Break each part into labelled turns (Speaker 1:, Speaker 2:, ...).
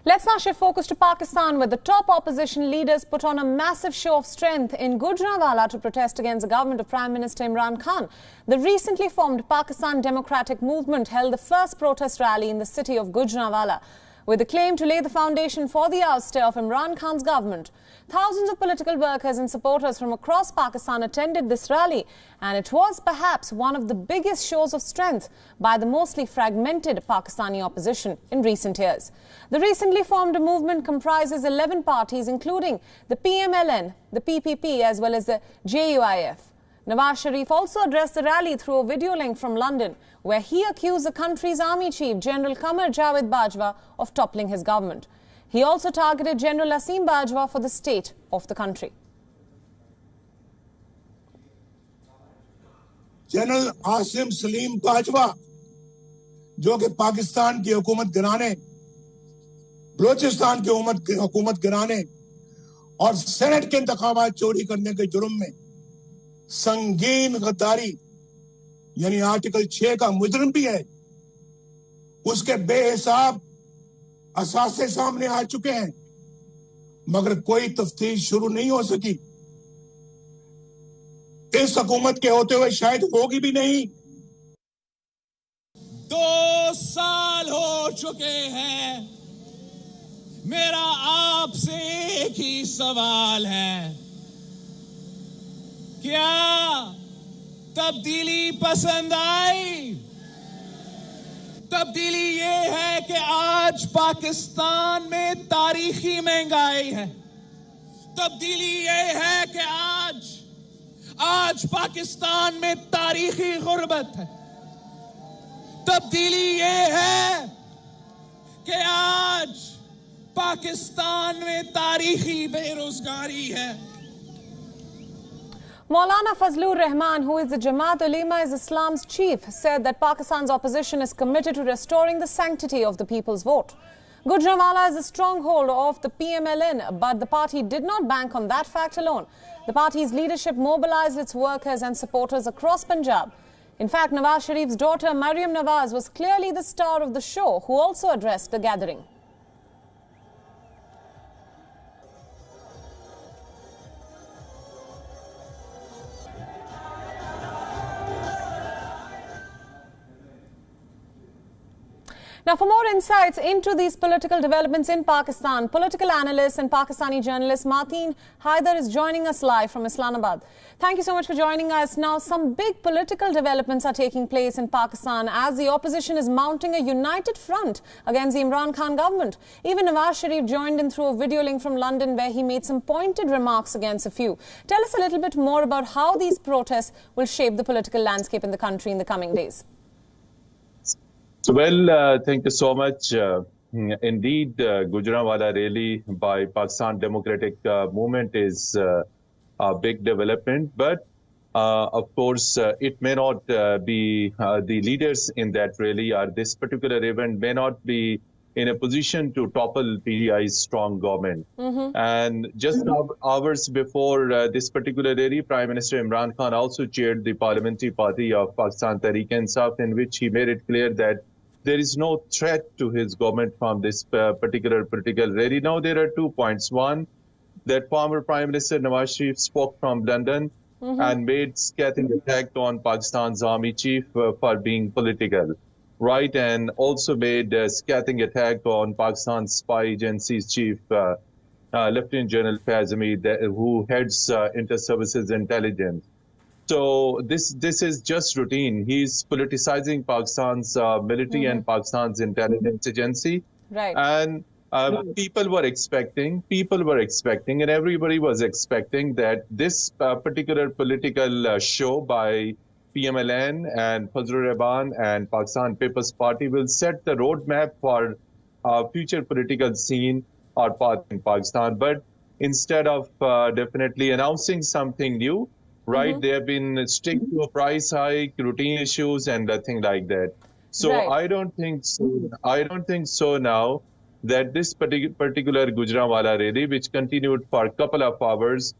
Speaker 1: Let's now shift focus to Pakistan, where the top opposition leaders put on a massive show of strength in Gujranwala to protest against the government of Prime Minister Imran Khan. The recently formed Pakistan Democratic Movement held the first protest rally in the city of Gujranwala, with the claim to lay the foundation for the ouster of Imran Khan's government. Thousands of political workers and supporters from across Pakistan attended this rally, and it was perhaps one of the biggest shows of strength by the mostly fragmented Pakistani opposition in recent years. The recently formed movement comprises 11 parties, including the PMLN, the PPP, as well as the JUIF. Nawaz Sharif also addressed the rally through a video link from London, where he accused the country's army chief, General Qamar Javed Bajwa, of toppling his government. He also targeted General Asim Bajwa for the state of the country.
Speaker 2: General Asim Salim Bajwa, जो कि पाकिस्तान की हुकूमत गिराने, बलूचिस्तान की हुकूमत गिराने और senate के इंतखाबात चोरी करने के जुर्म में संगीन गद्दारी यानी आर्टिकल 6 का मुजरिम भी है, उसके बेहिसाब असासे सामने आ चुके हैं, मगर कोई तफ्तीश शुरू नहीं हो सकी। इस हुकूमत के होते हुए शायद होगी भी नहीं।
Speaker 3: 2 साल हो चुके हैं। मेरा आपसे एक ही सवाल है, क्या तब्दीली पसंद आई? तब्दीली ये है कि आज पाकिस्तान में तारीखी महंगाई है। तब्दीली ये है कि आज पाकिस्तान में तारीखी गुर्बत है। तब्दीली ये है कि आज पाकिस्तान में तारीखी बेरोजगारी है।
Speaker 1: Maulana Fazlur Rahman, who is the Jamaat Ulema Islam's chief, said that Pakistan's opposition is committed to restoring the sanctity of the people's vote. Gujranwala is a stronghold of the PMLN, but the party did not bank on that fact alone. The party's leadership mobilized its workers and supporters across Punjab. In fact, Nawaz Sharif's daughter Maryam Nawaz was clearly the star of the show, who also addressed the gathering. Now, for more insights into these political developments in Pakistan, political analyst and Pakistani journalist Mateen Haider is joining us live from Islamabad. Thank you so much for joining us. Now, some big political developments are taking place in Pakistan as the opposition is mounting a united front against the Imran Khan government. Even Nawaz Sharif joined in through a video link from London, where he made some pointed remarks against a few. Tell us a little bit more about how these protests will shape the political landscape in the country in the coming days.
Speaker 4: Well, thank you so much. Indeed, Gujranwala rally by Pakistan Democratic Movement is a big development, but of course, it may not be the leaders in that rally or this particular event may not be in a position to topple PDI's strong government. And just hours before this particular rally, Prime Minister Imran Khan also chaired the parliamentary party of Pakistan Tehreek-e-Insaf, in which he made it clear that there is no threat to his government from this particular political rally. Now, there are 2 points. One, that former Prime Minister Nawaz Sharif spoke from London and made scathing attack on Pakistan's army chief for being political, right? And also made a scathing attack on Pakistan's spy agency's chief, Lieutenant General Faiz Hamid, who heads inter-services intelligence. So this is just routine. He's politicizing Pakistan's military and Pakistan's intelligence agency.
Speaker 1: Right.
Speaker 4: And people were expecting, and everybody was expecting that this particular political show by PMLN and Fazlur Rahman and Pakistan People's Party will set the roadmap for future political scene or path in Pakistan. But instead of definitely announcing something new, right, they have been stick to a price hike, routine issues, and nothing like that. So
Speaker 1: Right.
Speaker 4: I don't think so now that this particular Gujranwala rally, which continued for a couple of hours,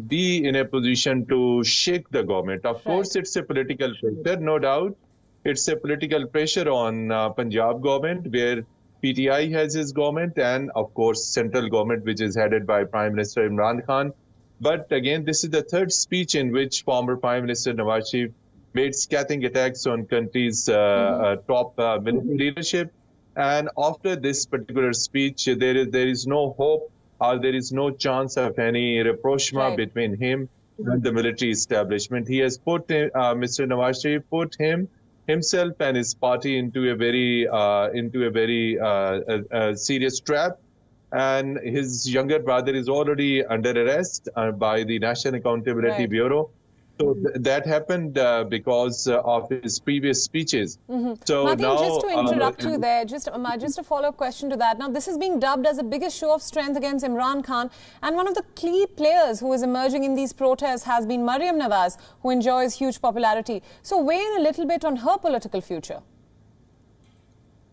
Speaker 4: be in a position to shake the government. Of course, it's a political pressure, no doubt. It's a political pressure on Punjab government, where PTI has his government, and of course central government, which is headed by Prime Minister Imran Khan. But again, this is the third speech in which former Prime Minister Nawaz Sharif made scathing attacks on country's top military leadership. And after this particular speech, there is no hope, or there is no chance of any rapprochement between him and the military establishment. He has put Mr. Nawaz Sharif put himself and his party into a very serious trap. And his younger brother is already under arrest by the National Accountability Bureau. So that happened because of his previous speeches. So
Speaker 1: Mateen,
Speaker 4: now,
Speaker 1: just to interrupt you there, just a follow-up question to that. Now, this is being dubbed as the biggest show of strength against Imran Khan, and one of the key players who is emerging in these protests has been Maryam Nawaz, who enjoys huge popularity. So weigh in a little bit on her political future.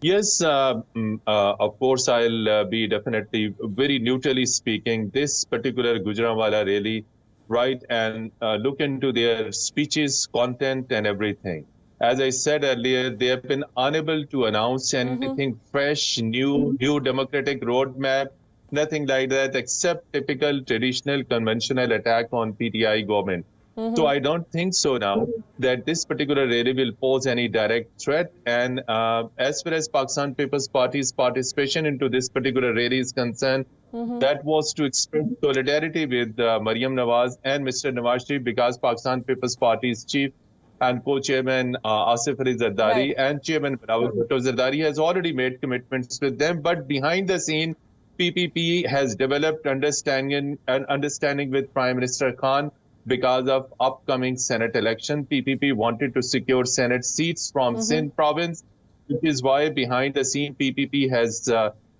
Speaker 4: Yes, of course, I'll be definitely very neutrally speaking. This particular Gujranwala rally, right, and look into their speeches, content, and everything. As I said earlier, they have been unable to announce anything fresh, new democratic roadmap, nothing like that, except typical traditional conventional attack on PTI government. So I don't think so now that this particular rally will pose any direct threat. And as far as Pakistan People's Party's participation into this particular rally is concerned, that was to express solidarity with Maryam Nawaz and Mr. Nawaz Sharif, because Pakistan People's Party's chief and co-chairman Asif Ali Zardari and chairman Bilawal Bhutto Zardari has already made commitments with them. But behind the scene, PPP has developed understanding with Prime Minister Khan. Because of upcoming Senate election, PPP wanted to secure Senate seats from Sindh province, which is why behind the scene PPP has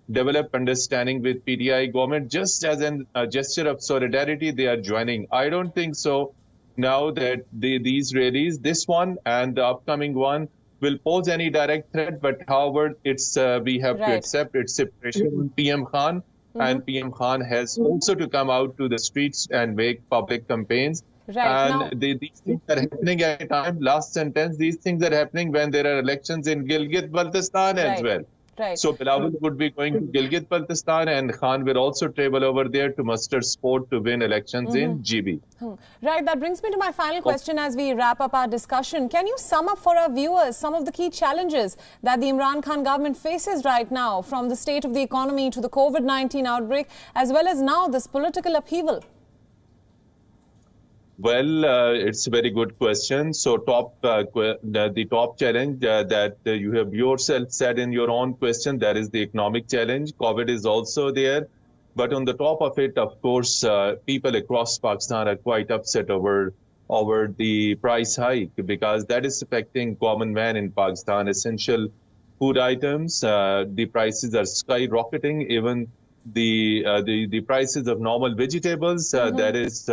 Speaker 4: developed understanding with PTI government. Just as a gesture of solidarity, they are joining. I don't think so now that these rallies, this one and the upcoming one, will pose any direct threat. But however, it's we have to accept its separation on PM Khan. And PM Khan has also to come out to the streets and make public campaigns. And these things are happening at a time. Last sentence, these things are happening when there are elections in Gilgit-Baltistan as well. So Bilawal would be going to Gilgit-Baltistan, and Khan will also travel over there to muster support to win elections in GB.
Speaker 1: Right, that brings me to my final question as we wrap up our discussion. Can you sum up for our viewers some of the key challenges that the Imran Khan government faces right now, from the state of the economy to the COVID-19 outbreak, as well as now this political upheaval?
Speaker 4: Well, it's a very good question. So the top challenge that you have yourself said in your own question, that is the economic challenge. COVID is also there. But on the top of it, of course, people across Pakistan are quite upset over the price hike, because that is affecting common man in Pakistan. Essential food items, the prices are skyrocketing. Even the prices of normal vegetables, that is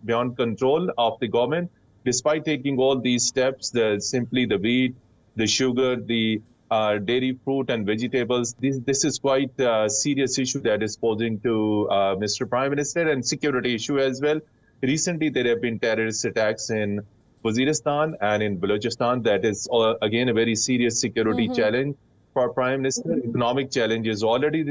Speaker 4: beyond control of the government. Despite taking all these steps, simply the wheat, the sugar, the dairy, fruit and vegetables, this is quite a serious issue that is posing to Mr. Prime Minister, and security issue as well. Recently, there have been terrorist attacks in Waziristan and in Balochistan. That is again a very serious security challenge for Prime Minister. Economic challenge is already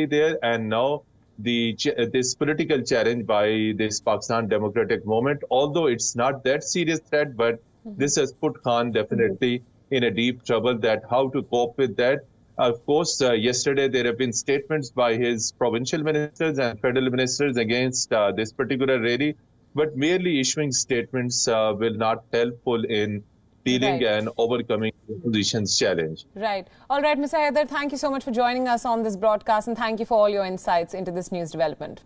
Speaker 4: there, and now this political challenge by this Pakistan Democratic Movement. Although it's not that serious threat, but this has put Khan definitely in a deep trouble. That how to cope with that. Of course, yesterday there have been statements by his provincial ministers and federal ministers against this particular rally, but merely issuing statements will not helpful in dealing and overcoming the opposition's challenge.
Speaker 1: Right. All right, Mr. Haider, thank you so much for joining us on this broadcast, and thank you for all your insights into this news development.